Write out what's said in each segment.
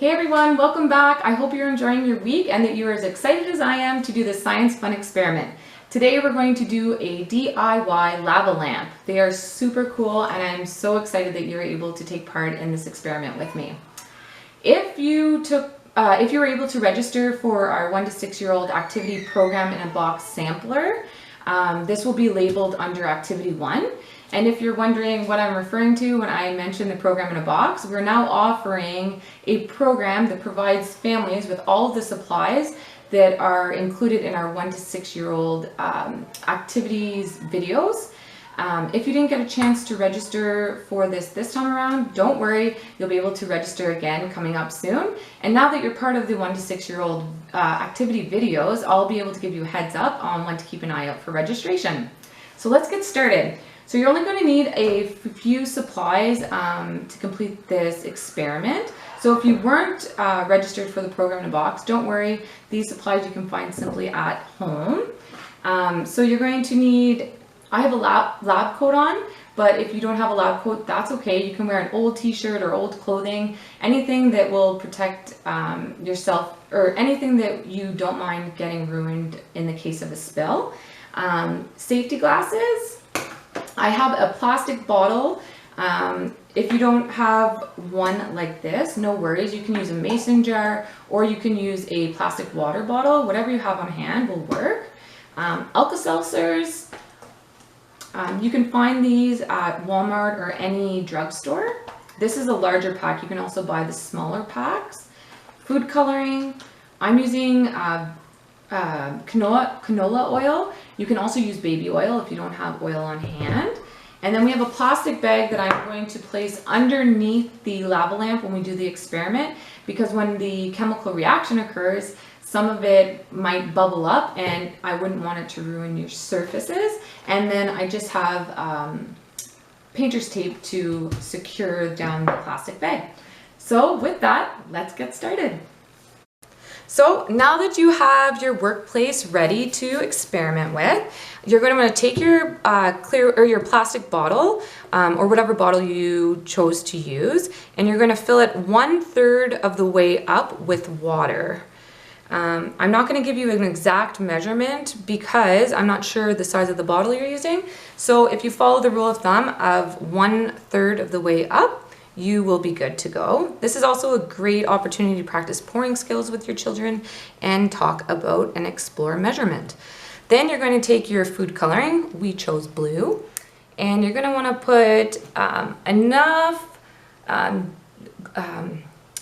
Hey everyone, welcome back. I hope you're enjoying your week and that you are as excited as I am to do the science fun experiment. Today we're going to do a DIY lava lamp. They are super cool and I'm so excited that you're able to take part in this experiment with me. If you were able to register for our 1 to 6 year old activity program in a box sampler, this will be labeled under activity 1. And if you're wondering what I'm referring to when I mention the program in a box, we're now offering a program that provides families with all of the supplies that are included in our 1 to 6 year old activities videos. If you didn't get a chance to register for this time around, don't worry, you'll be able to register again coming up soon. And now that you're part of the 1 to 6 year old activity videos, I'll be able to give you a heads up on when to keep an eye out for registration. So let's get started. So you're only going to need a few supplies to complete this experiment. So if you weren't registered for the program in a box, don't worry, these supplies you can find simply at home. So you're going to need, I have a lab coat on, but if you don't have a lab coat, that's okay. You can wear an old t-shirt or old clothing, anything that will protect yourself or anything that you don't mind getting ruined in the case of a spill. Safety glasses. I have a plastic bottle. If you don't have one like this, no worries. You can use a mason jar or you can use a plastic water bottle. Whatever you have on hand will work. Alka-seltzers. You can find these at Walmart or any drugstore. This is a larger pack. You can also buy the smaller packs. Food coloring. I'm using canola oil. You can also use baby oil if you don't have oil on hand. And then we have a plastic bag that I'm going to place underneath the lava lamp when we do the experiment, because when the chemical reaction occurs, some of it might bubble up and I wouldn't want it to ruin your surfaces. And then I just have painter's tape to secure down the plastic bag. So with that, let's get started. So now that you have your workplace ready to experiment with, you're going to want to take your your plastic bottle or whatever bottle you chose to use, and you're going to fill it 1/3 of the way up with water. I'm not going to give you an exact measurement because I'm not sure the size of the bottle you're using. So if you follow the rule of thumb of 1/3 of the way up, you will be good to go. This is also a great opportunity to practice pouring skills with your children and talk about and explore measurement. Then you're going to take your food coloring. We chose blue. And you're going to want to put enough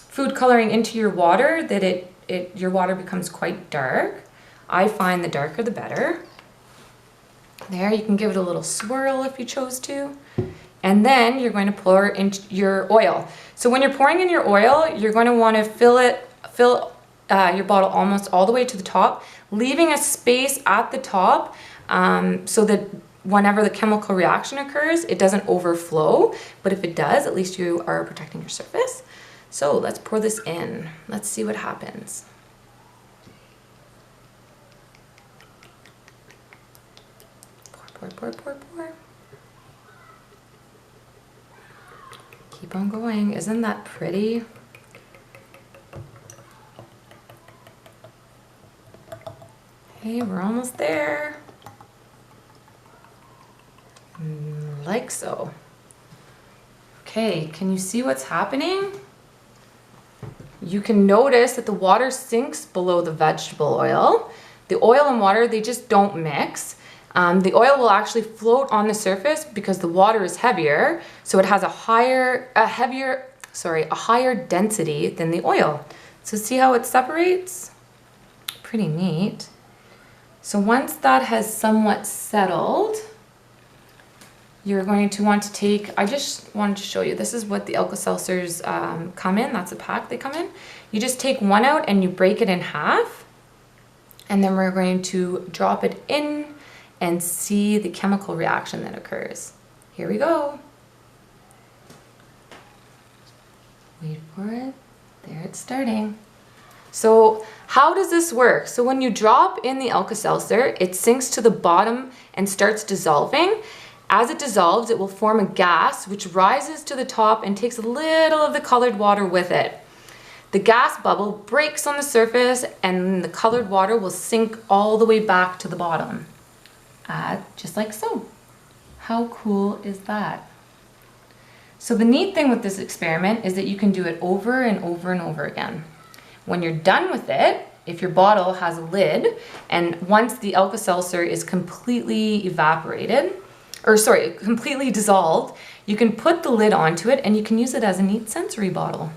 food coloring into your water that your water becomes quite dark. I find the darker the better. There, you can give it a little swirl if you chose to. And then you're going to pour in your oil. So when you're pouring in your oil, you're going to want to fill your bottle almost all the way to the top, leaving a space at the top so that whenever the chemical reaction occurs, it doesn't overflow. But if it does, at least you are protecting your surface. So let's pour this in. Let's see what happens. Pour, pour, pour, pour, pour. Keep on going. Isn't that pretty? Hey, we're almost there. Like so. Okay, can you see what's happening? You can notice that the water sinks below the vegetable oil. The oil and water, they just don't mix. The oil will actually float on the surface because the water is heavier, so it has a higher density than the oil. So see how it separates? Pretty neat. So once that has somewhat settled, you're going to want to take, I just wanted to show you, this is what the alka-seltzers come in, that's a pack they come in. You just take one out and you break it in half, and then we're going to drop it in and see the chemical reaction that occurs. Here we go. Wait for it. There, it's starting. So how does this work? So when you drop in the alka-seltzer, it sinks to the bottom and starts dissolving. As it dissolves, it will form a gas which rises to the top and takes a little of the colored water with it. The gas bubble breaks on the surface and the colored water will sink all the way back to the bottom. Just like so. How cool is that? So the neat thing with this experiment is that you can do it over and over and over again. When you're done with it, if your bottle has a lid, and once the alka-seltzer is completely completely dissolved, you can put the lid onto it and you can use it as a neat sensory bottle.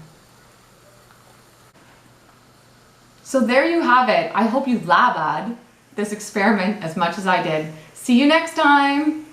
So there you have it. I hope you lab-ad this experiment as much as I did. See you next time.